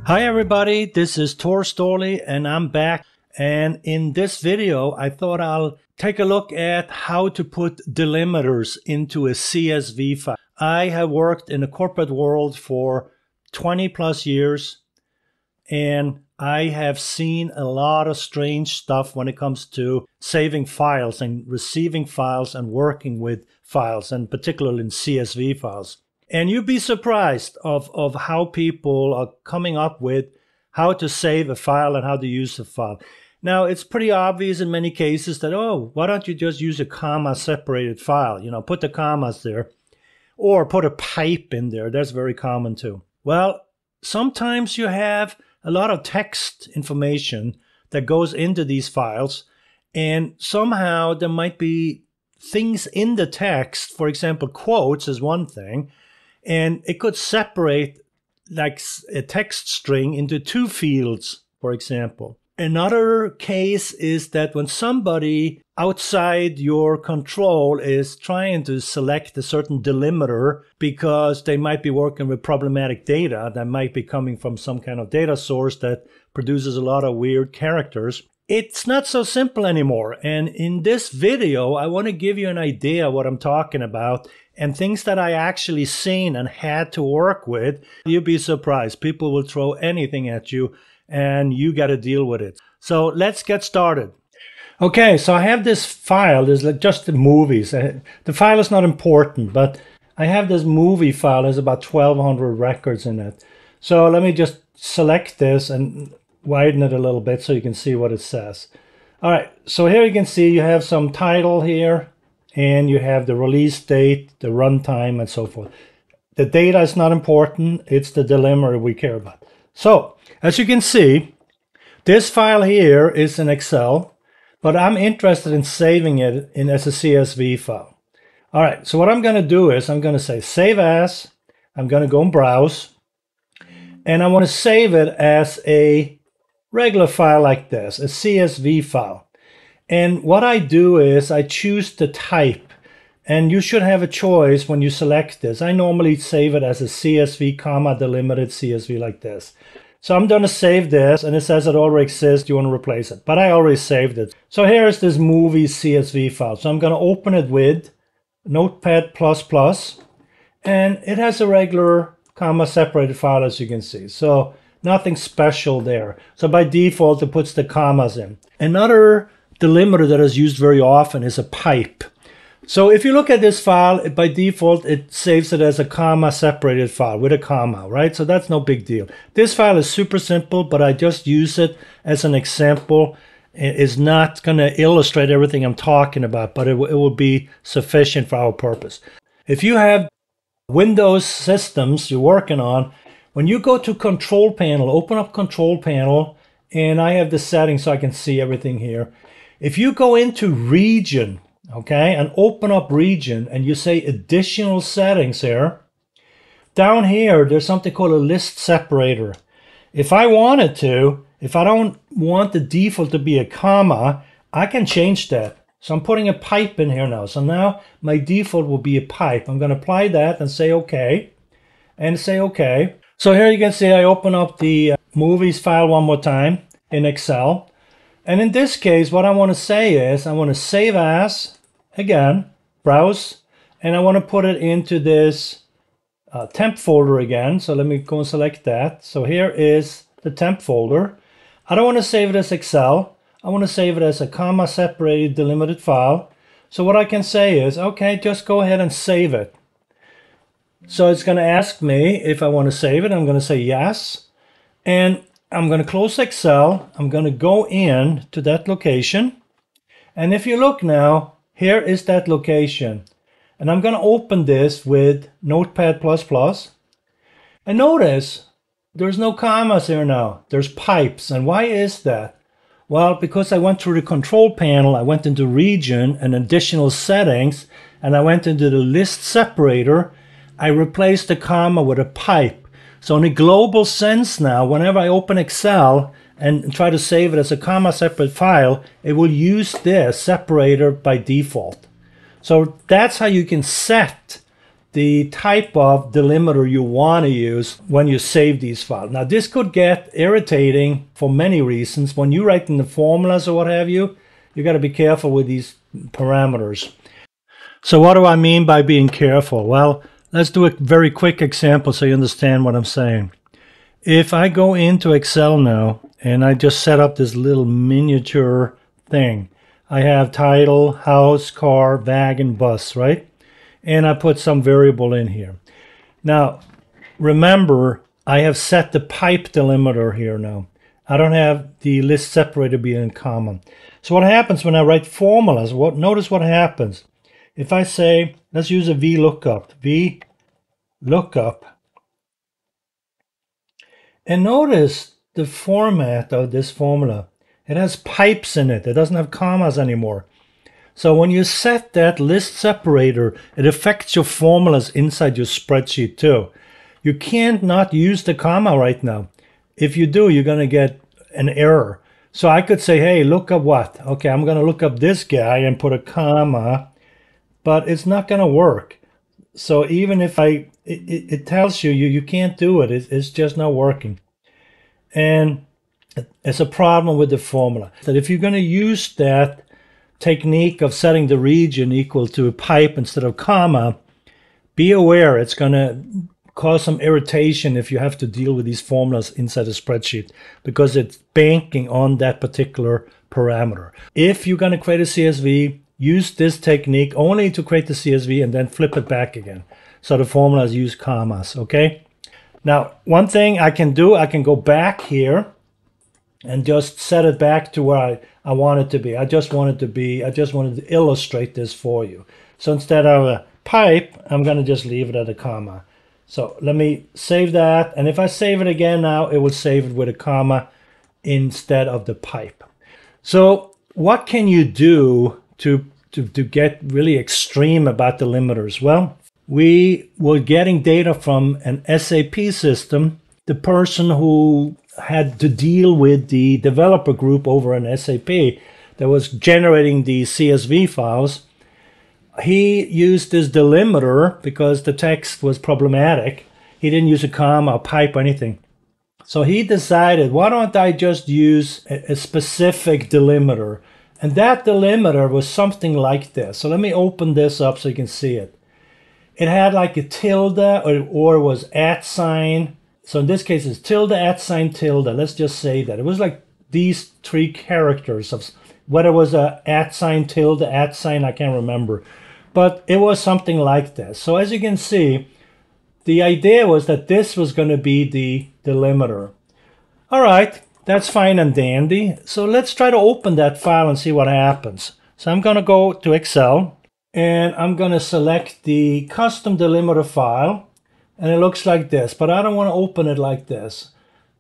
Hi everybody, this is Tor Storley and I'm back. And in this video, I thought I'll take a look at how to put delimiters into a CSV file. I have worked in the corporate world for 20 plus years and I have seen a lot of strange stuff when it comes to saving files and receiving files and working with files, and particularly in CSV files. And you'd be surprised of how people are coming up with how to save a file and how to use a file. Now, it's pretty obvious in many cases that, oh, why don't you just use a comma-separated file? You know, put the commas there. Or put a pipe in there. That's very common too. Well, sometimes you have a lot of text information that goes into these files, and somehow there might be things in the text. For example, quotes is one thing, and it could separate like a text string into two fields, for example. Another case is that when somebody outside your control is trying to select a certain delimiter because they might be working with problematic data that might be coming from some kind of data source that produces a lot of weird characters, it's not so simple anymore. And in this video, I want to give you an idea what I'm talking about and things that I actually seen and had to work with. You'd be surprised. People will throw anything at you and you got to deal with it. So let's get started. Okay, so I have this file. There's like just the movies. The file is not important, but I have this movie file. There's about 1,200 records in it. So let me just select this and widen it a little bit so you can see what it says. All right, so here you can see you have some title here, and you have the release date, the runtime, and so forth. The data is not important. It's the delimiter we care about. So as you can see, this file here is in Excel, but I'm interested in saving it as a CSV file. All right, so what I'm going to do is I'm going to say save as. I'm going to go and browse, and I want to save it as a regular file like this, a CSV file. And what I do is I choose the type, and you should have a choice when you select this. I normally save it as a CSV, comma, delimited CSV like this. So I'm going to save this, and it says it already exists. You want to replace it, but I already saved it. So here is this movie CSV file. So I'm going to open it with Notepad++, and it has a regular comma separated file, as you can see. So nothing special there. So by default, it puts the commas in. Another delimiter that is used very often is a pipe. So if you look at this file, by default, it saves it as a comma separated file with a comma, right? So that's no big deal. This file is super simple, but I just use it as an example. It is not going to illustrate everything I'm talking about, but it will be sufficient for our purpose. If you have Windows systems you're working on, when you go to Control Panel, open up Control Panel, and I have the settings so I can see everything here. If you go into Region, okay, and open up Region, and you say Additional Settings here, down here, there's something called a List Separator. If I wanted to, if I don't want the default to be a comma, I can change that. So I'm putting a pipe in here now. So now my default will be a pipe. I'm going to apply that and say OK, and say OK. So here you can see I open up the movies file one more time in Excel. And in this case, what I want to say is I want to save as, again, browse, and I want to put it into this temp folder again. So let me go and select that. So here is the temp folder. I don't want to save it as Excel. I want to save it as a comma separated delimited file. So what I can say is, okay, just go ahead and save it. So it's going to ask me if I want to save it. I'm going to say yes. And I'm going to close Excel. I'm going to go in to that location. And if you look now, here is that location. And I'm going to open this with Notepad++. And notice there's no commas here now. There's pipes. And why is that? Well, because I went through the Control Panel, I went into Region and Additional Settings, and I went into the List Separator. I replaced the comma with a pipe. So in a global sense now, whenever I open Excel and try to save it as a comma separate file, it will use this separator by default. So that's how you can set the type of delimiter you want to use when you save these files. Now, this could get irritating for many reasons. When you write in the formulas or what have you, you got to be careful with these parameters. So what do I mean by being careful? Well, let's do a very quick example so you understand what I'm saying. If I go into Excel now and I just set up this little miniature thing, I have title, house, car, wagon, bus, right? And I put some variable in here. Now, remember, I have set the pipe delimiter here now. I don't have the list separator being in comma. So what happens when I write formulas? Notice what happens. If I say, let's use a VLOOKUP, and notice the format of this formula. It has pipes in it. It doesn't have commas anymore. So when you set that list separator, it affects your formulas inside your spreadsheet too. You can't not use the comma right now. If you do, you're going to get an error. So I could say, hey, look up what? Okay, I'm going to look up this guy and put a comma, but it's not going to work. So even if it tells you can't do it. It's just not working. And it's a problem with the formula. That if you're going to use that technique of setting the region equal to a pipe instead of comma, be aware it's going to cause some irritation if you have to deal with these formulas inside a spreadsheet, because it's banking on that particular parameter. If you're going to create a CSV, use this technique only to create the CSV and then flip it back again. So the formulas use commas, okay? Now, one thing I can do, I can go back here and just set it back to where I want it to be. I just wanted to illustrate this for you. So instead of a pipe, I'm going to just leave it at a comma. So let me save that. And if I save it again now, it will save it with a comma instead of the pipe. So what can you do to get really extreme about delimiters? Well, we were getting data from an SAP system. The person who had to deal with the developer group over in SAP that was generating the CSV files, he used this delimiter because the text was problematic. He didn't use a comma or pipe or anything. So he decided, why don't I just use a specific delimiter? And that delimiter was something like this. So let me open this up so you can see it. It had like a tilde or it was at sign. So in this case, it's tilde, at sign, tilde. Let's just say that. It was like these three characters of whether it was a at sign, tilde, at sign, I can't remember. But it was something like this. So as you can see, the idea was that this was going to be the delimiter. All right, that's fine and dandy. So let's try to open that file and see what happens. So I'm going to go to Excel and I'm going to select the custom delimiter file. And it looks like this, but I don't want to open it like this.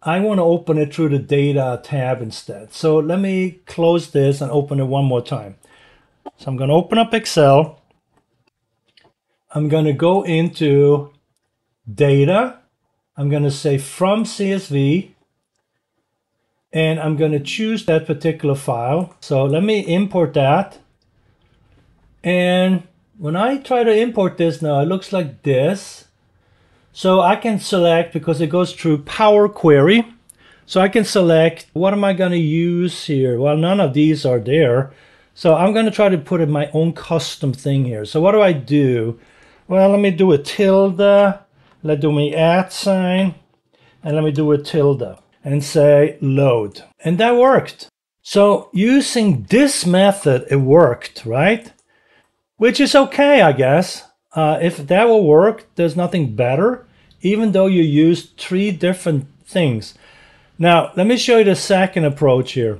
I want to open it through the data tab instead. So let me close this and open it one more time. So I'm going to open up Excel. I'm going to go into data. I'm going to say from CSV. And I'm going to choose that particular file. So let me import that. And when I try to import this now, it looks like this. So I can select, because it goes through Power Query. So I can select, what am I going to use here? Well, none of these are there. So I'm going to try to put in my own custom thing here. So what do? Well, let me do a tilde. Let's do my at sign. And let me do a tilde. And say load. And that worked. So using this method, it worked, right? Which is okay, I guess. If that will work, there's nothing better, even though you use three different things. Now, let me show you the second approach here,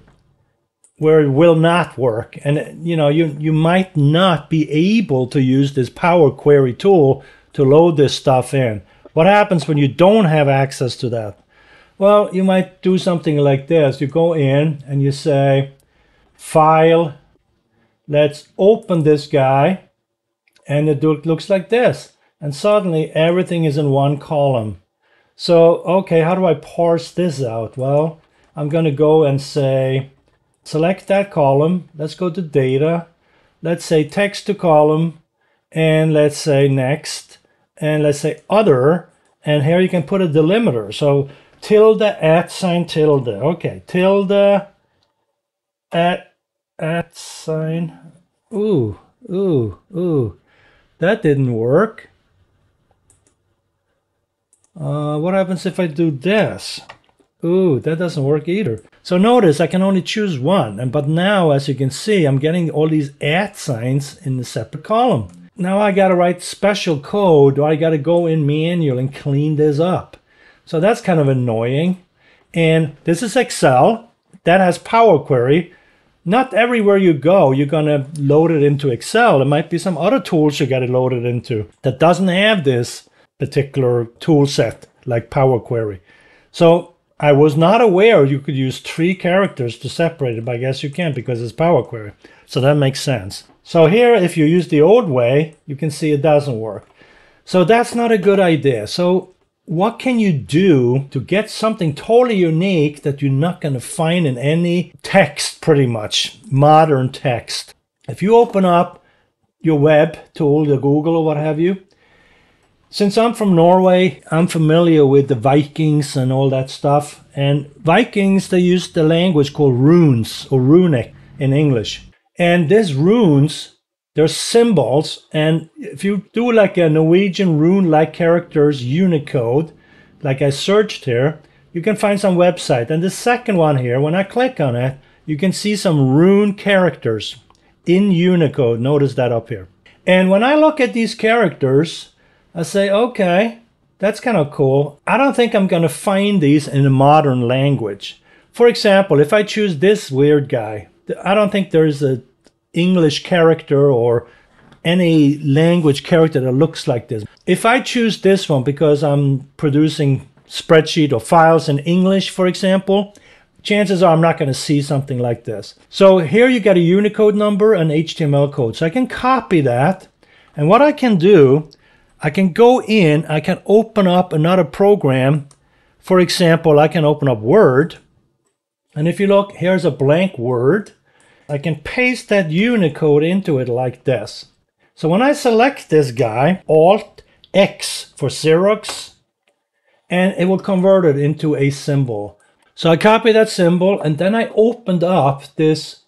where it will not work. And you might not be able to use this Power Query tool to load this stuff in. What happens when you don't have access to that? Well, you might do something like this. You go in and you say, File, let's open this guy. And it looks like this. And suddenly everything is in one column. So, okay, how do I parse this out? Well, I'm going to go and say, select that column. Let's go to data. Let's say text to column. And let's say next. and let's say other, and here you can put a delimiter. So tilde @ sign tilde. Okay, tilde at sign. Ooh. That didn't work. What happens if I do this? Ooh, that doesn't work either. So notice I can only choose one, but now, as you can see, I'm getting all these @ signs in the separate column. Now I gotta write special code, or I gotta go in manual and clean this up. So that's kind of annoying. And this is Excel. That has Power Query. Not everywhere you go, you're gonna load it into Excel. There might be some other tools you gotta load it into that doesn't have this particular tool set like Power Query. So I was not aware you could use 3 characters to separate it, but I guess you can because it's Power Query. So that makes sense. So here, if you use the old way, you can see it doesn't work. So that's not a good idea. So what can you do to get something totally unique that you're not going to find in any text, pretty much, modern text? If you open up your web tool, the Google or what have you, since I'm from Norway, I'm familiar with the Vikings and all that stuff. And Vikings, they used the language called runes, or runic in English. And these runes, they're symbols. And if you do like a Norwegian rune-like characters Unicode, like I searched here, you can find some website. And the second one here, when I click on it, you can see some rune characters in Unicode. Notice that up here. And when I look at these characters, I say, okay, that's kind of cool. I don't think I'm going to find these in a modern language. For example, if I choose this weird guy, I don't think there's an English character or any language character that looks like this. If I choose this one because I'm producing spreadsheet or files in English, for example, chances are I'm not going to see something like this. So here you got a Unicode number and HTML code. So I can copy that. And what I can do, I can go in, I can open up another program. For example, I can open up Word. And if you look, here's a blank Word. I can paste that Unicode into it like this. So when I select this guy, Alt-X for Xerox, and it will convert it into a symbol. So I copy that symbol, and then I opened up this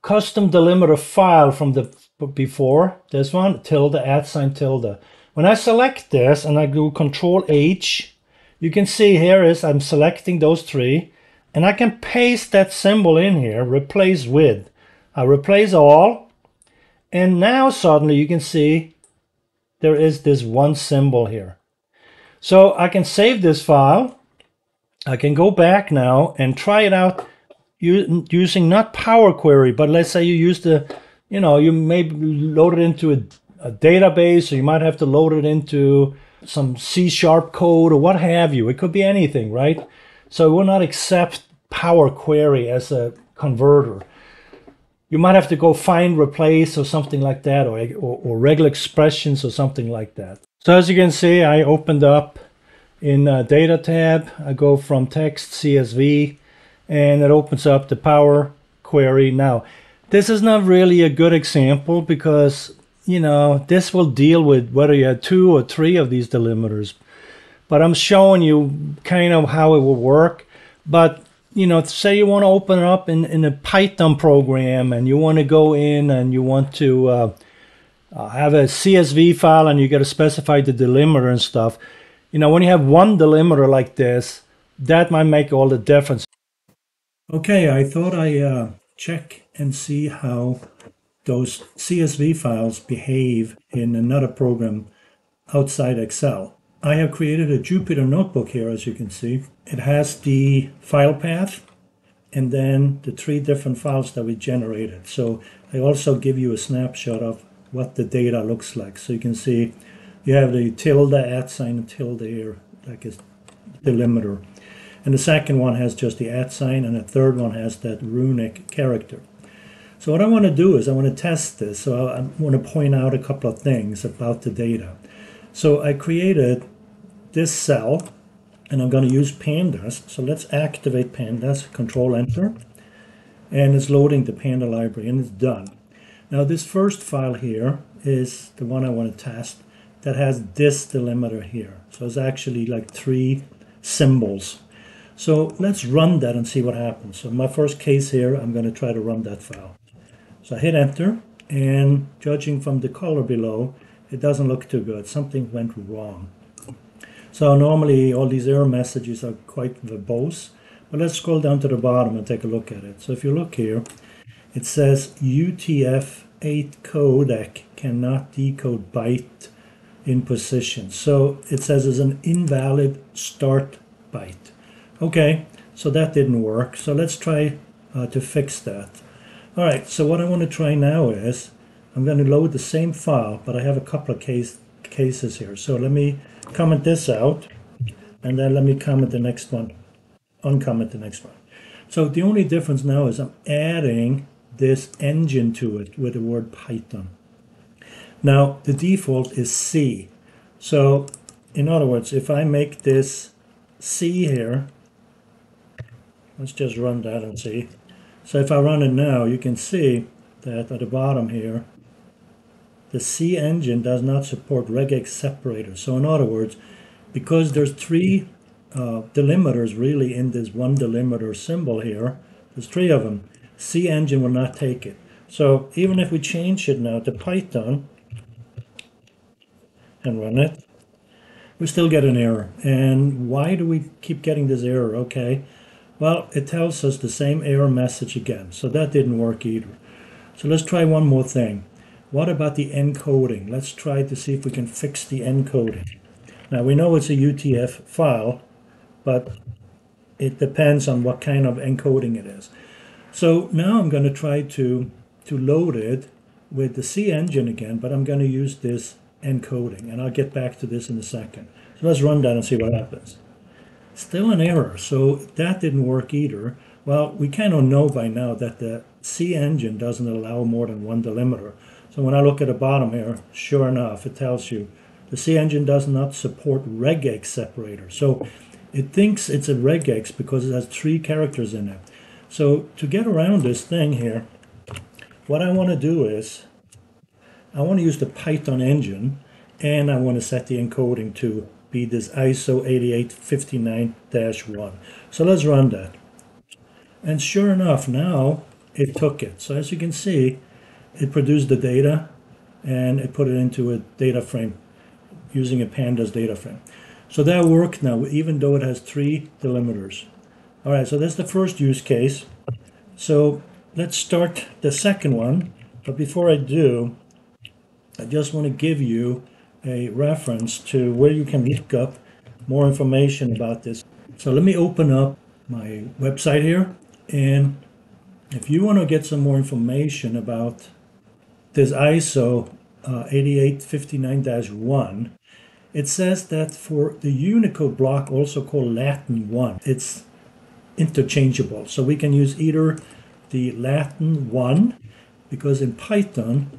custom delimiter file from the before, this one, tilde @ sign tilde. When I select this and I do Control H, you can see here is I'm selecting those 3, and I can paste that symbol in here, replace with. I replace all, and now suddenly you can see there is this one symbol here. So I can save this file. I can go back now and try it out using not Power Query, but let's say you use the, you may load it into a database, or you might have to load it into some C# code or what have you. It could be anything, right? So it will not accept Power Query as a converter. You might have to go find replace or something like that, or regular expressions or something like that. So as you can see, I opened up in Data tab. I go from text CSV, and it opens up the Power Query. Now, this is not really a good example because this will deal with whether you had 2 or 3 of these delimiters. But I'm showing you kind of how it will work. But, say you want to open it up in a Python program, and you want to go in and you want to have a CSV file, and you got to specify the delimiter and stuff. When you have one delimiter like this, that might make all the difference. Okay, I thought I check and see how those CSV files behave in another program outside Excel. I have created a Jupyter notebook here, as you can see. It has the file path and then the 3 different files that we generated. So I also give you a snapshot of what the data looks like. So you can see you have the tilde @ sign and tilde here, like a delimiter. And the second one has just the @ sign, and the third one has that runic character. So what I want to do is I want to test this. So I want to point out a couple of things about the data. So I created this cell, and I'm going to use pandas. So let's activate pandas, Control Enter, and it's loading the panda library, and it's done. Now this first file here is the one I want to test, that has this delimiter here. So it's actually like 3 symbols. So let's run that and see what happens. So in my first case here, I'm going to try to run that file. So I hit enter, and judging from the color below, it doesn't look too good. Something went wrong. So normally all these error messages are quite verbose, but let's scroll down to the bottom and take a look at it. So if you look here, it says UTF-8 codec cannot decode byte in position. So it says it's an invalid start byte. Okay, so that didn't work. So let's try to fix that. All right, so what I want to try now is I'm going to load the same file, but I have a couple of cases here. So let me comment this out, and then let me comment the next one, uncomment the next one. So the only difference now is I'm adding this engine to it with the word Python. Now the default is C. So in other words, if I make this C here, let's just run that and see. So if I run it now, you can see that at the bottom here, the C engine does not support regex separators. So in other words, because there's 3 delimiters really in this one delimiter symbol here, there's 3 of them, C engine will not take it. So even if we change it now to Python and run it, we still get an error. And why do we keep getting this error? Okay, well, it tells us the same error message again. So that didn't work either. So let's try one more thing. What about the encoding? Let's try to see if we can fix the encoding. Now we know it's a UTF file, but it depends on what kind of encoding it is. So now I'm going to try to load it with the C engine again, but I'm going to use this encoding, and I'll get back to this in a second. So let's run that and see what happens. Still an error, so that didn't work either. Well, we kind of know by now that the C engine doesn't allow more than 1 delimiter. So when I look at the bottom here, sure enough, it tells you the C engine does not support regex separator. So it thinks it's a regex because it has 3 characters in it. So to get around this thing here, what I want to do is I want to use the Python engine, and I want to set the encoding to be this ISO 8859-1. So let's run that. And sure enough, now it took it. So as you can see, it produced the data, and it put it into a data frame using a pandas data frame. So that worked now, even though it has 3 delimiters. All right, so that's the first use case. So let's start the second one. But before I do, I just want to give you a reference to where you can look up more information about this. So let me open up my website here, and if you want to get some more information about this ISO 8859-1, it says that for the Unicode block, also called Latin 1, it's interchangeable. So we can use either the Latin 1, because in Python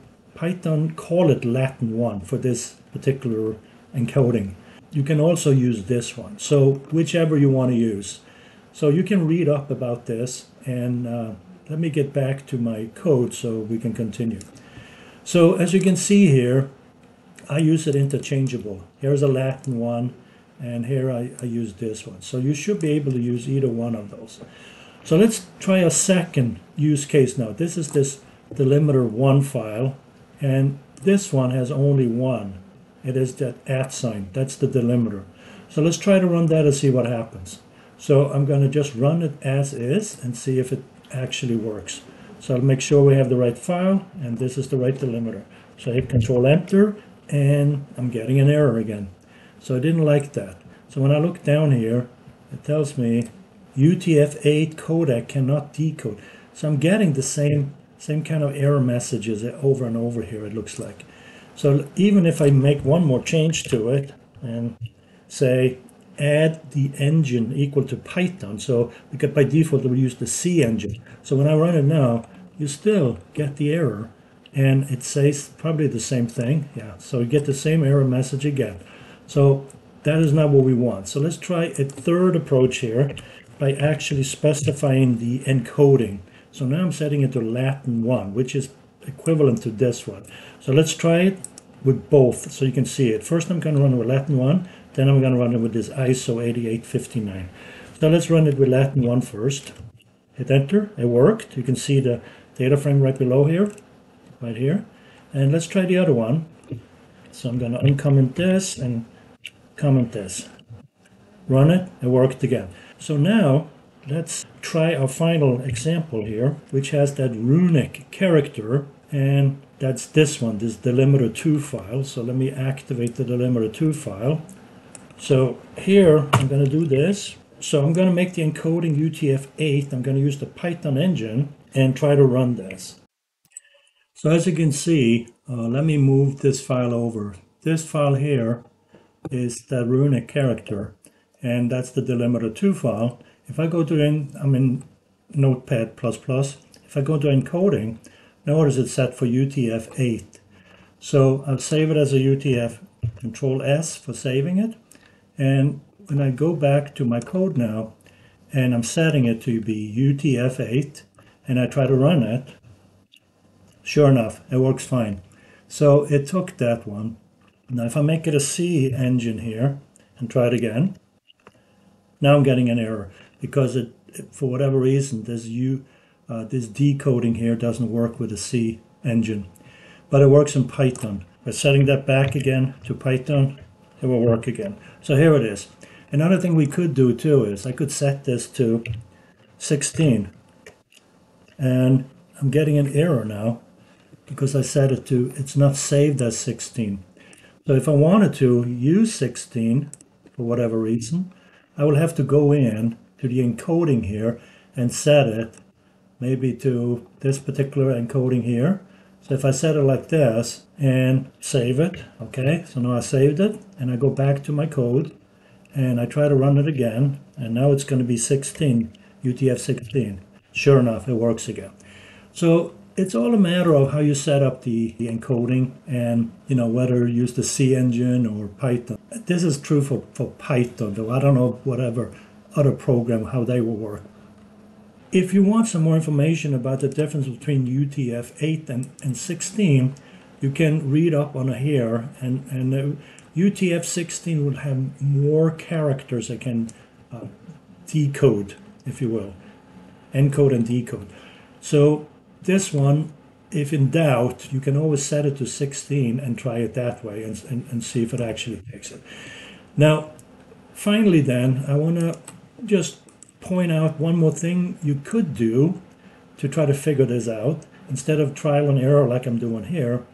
call it Latin 1 for this particular encoding. You can also use this one. So whichever you want to use. So you can read up about this, and let me get back to my code so we can continue. So as you can see here, I use it interchangeable. Here's a Latin 1, and here I use this one. So you should be able to use either one of those. So let's try a second use case now. This is this delimiter 1 file, and this one has only 1. It is that @ sign. That's the delimiter. So let's try to run that and see what happens. So I'm going to just run it as is and see if it actually works. So I'll make sure we have the right file, and this is the right delimiter. So I hit Control Enter, and I'm getting an error again. So I didn't like that. So when I look down here, it tells me UTF-8 codec cannot decode. So I'm getting the same kind of error messages over and over here, it looks like. So even if I make one more change to it and say add the engine equal to Python, so because by default we use the C engine. So when I run it now, you still get the error, and it says probably the same thing. Yeah, so you get the same error message again. So that is not what we want. So let's try a third approach here by actually specifying the encoding. So now I'm setting it to Latin 1, which is equivalent to this one. So let's try it with both so you can see it. First I'm going to run it with Latin 1, then I'm going to run it with this ISO 8859. So let's run it with Latin 1 first. Hit enter, it worked. You can see the data frame right below here, right here. And let's try the other one. So I'm going to uncomment this and comment this. Run it, it worked again. So now let's try our final example here, which has that runic character, and that's this one, this Delimiter2 file. So let me activate the Delimiter2 file. So here I'm going to do this. So I'm going to make the encoding UTF-8. I'm going to use the Python engine and try to run this. So as you can see, let me move this file over. This file here is the runic character, and that's the Delimiter2 file. If I go to, I'm in Notepad++, if I go to encoding, notice it's set for UTF-8. So I'll save it as a UTF, Control S for saving it. And when I go back to my code now, and I'm setting it to be UTF-8, and I try to run it, sure enough, it works fine. So it took that one. Now if I make it a C engine here, and try it again, now I'm getting an error, because it for whatever reason, this decoding here doesn't work with a C engine. But it works in Python. By setting that back again to Python, it will work again. So here it is. Another thing we could do too is I could set this to 16. And I'm getting an error now because I set it to, it's not saved as 16. So if I wanted to use 16 for whatever reason, I will have to go in to the encoding here and set it maybe to this particular encoding here. So if I set it like this and save it, okay, so now I saved it, and I go back to my code and I try to run it again, and now it's going to be 16, UTF-16. Sure enough, it works again. So it's all a matter of how you set up the encoding, and whether you use the C engine or Python. This is true for Python, though I don't know whatever other program how they will work. If you want some more information about the difference between UTF-8 and 16, you can read up on here, and UTF-16 will have more characters that can decode, if you will, encode and decode. So this one, if in doubt, you can always set it to 16 and try it that way and see if it actually takes it. Now, finally then, I want to just point out one more thing you could do to try to figure this out. Instead of trial and error like I'm doing here,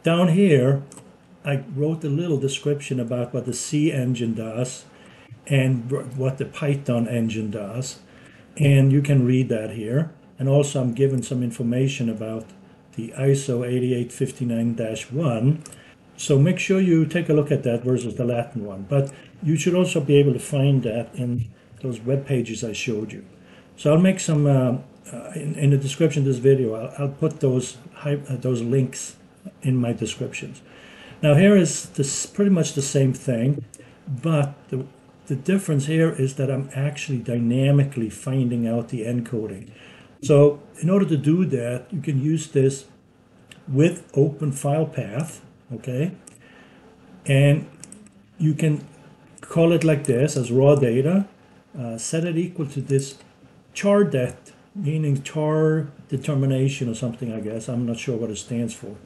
down here, I wrote a little description about what the C engine does and what the Python engine does. And you can read that here. And also I'm given some information about the ISO 8859-1. So make sure you take a look at that versus the Latin one. But you should also be able to find that in those web pages I showed you. So I'll make some, in the description of this video, I'll put those links in my descriptions. Now here is this pretty much the same thing, but the difference here is that I'm actually dynamically finding out the encoding. So in order to do that, you can use this with open file path, okay? And you can call it like this as raw data, set it equal to this char det, meaning char determination or something, I guess. I'm not sure what it stands for.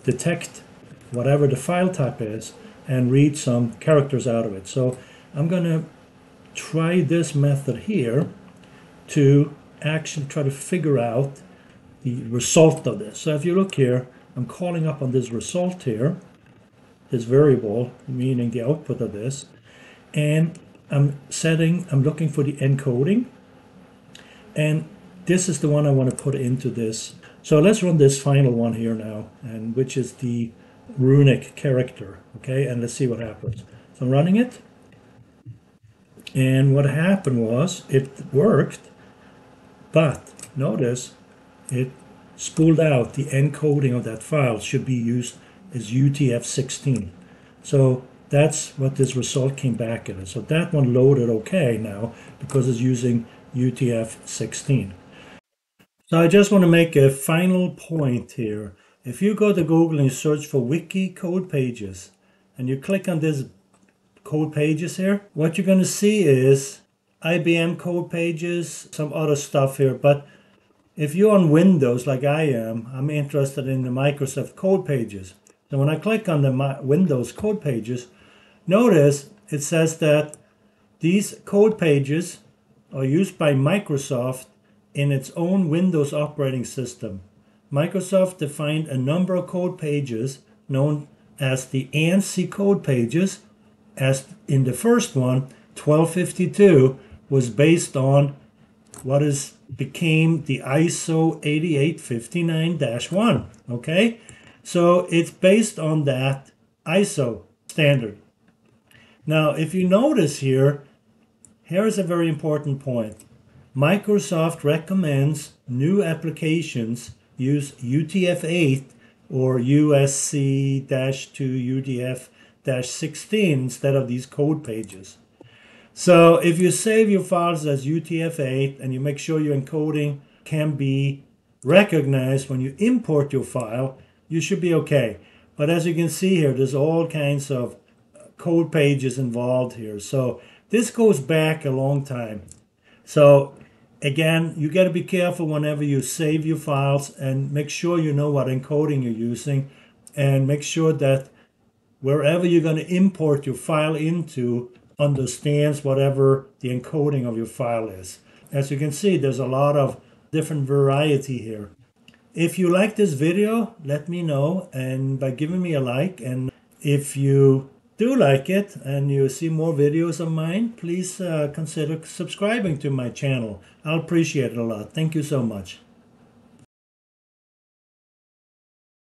Detect whatever the file type is and read some characters out of it. So I'm going to try this method here to actually try to figure out the result of this. So if you look here, I'm calling up on this result here, this variable, meaning the output of this, and I'm looking for the encoding, and this is the one I want to put into this. So let's run this final one here now, and which is the runic character, okay, and let's see what happens. So I'm running it, and what happened was it worked, but notice it spooled out. The encoding of that file should be used as UTF-16. So that's what this result came back at. So that one loaded okay now because it's using UTF-16. So I just want to make a final point here. If you go to Google and you search for wiki code pages and you click on this code pages here, what you're going to see is IBM code pages, some other stuff here. But if you're on Windows like I am, I'm interested in the Microsoft code pages. So when I click on the Windows code pages, notice it says that these code pages are used by Microsoft in its own Windows operating system. Microsoft defined a number of code pages known as the ANSI code pages. As in the first one, 1252 was based on what became the ISO 8859-1. Okay, so it's based on that ISO standard. Now, if you notice here is a very important point. Microsoft recommends new applications use UTF-8 or USC-2 UTF-16 instead of these code pages. So if you save your files as UTF-8 and you make sure your encoding can be recognized when you import your file, you should be okay. But as you can see here, there's all kinds of code pages involved here. So this goes back a long time. So again, you got to be careful whenever you save your files and make sure you know what encoding you're using, and make sure that wherever you're going to import your file into understands whatever the encoding of your file is. As you can see, there's a lot of different variety here. If you like this video, let me know and by giving me a like. And if you do like it and you see more videos of mine, please consider subscribing to my channel. I'll appreciate it a lot. Thank you so much.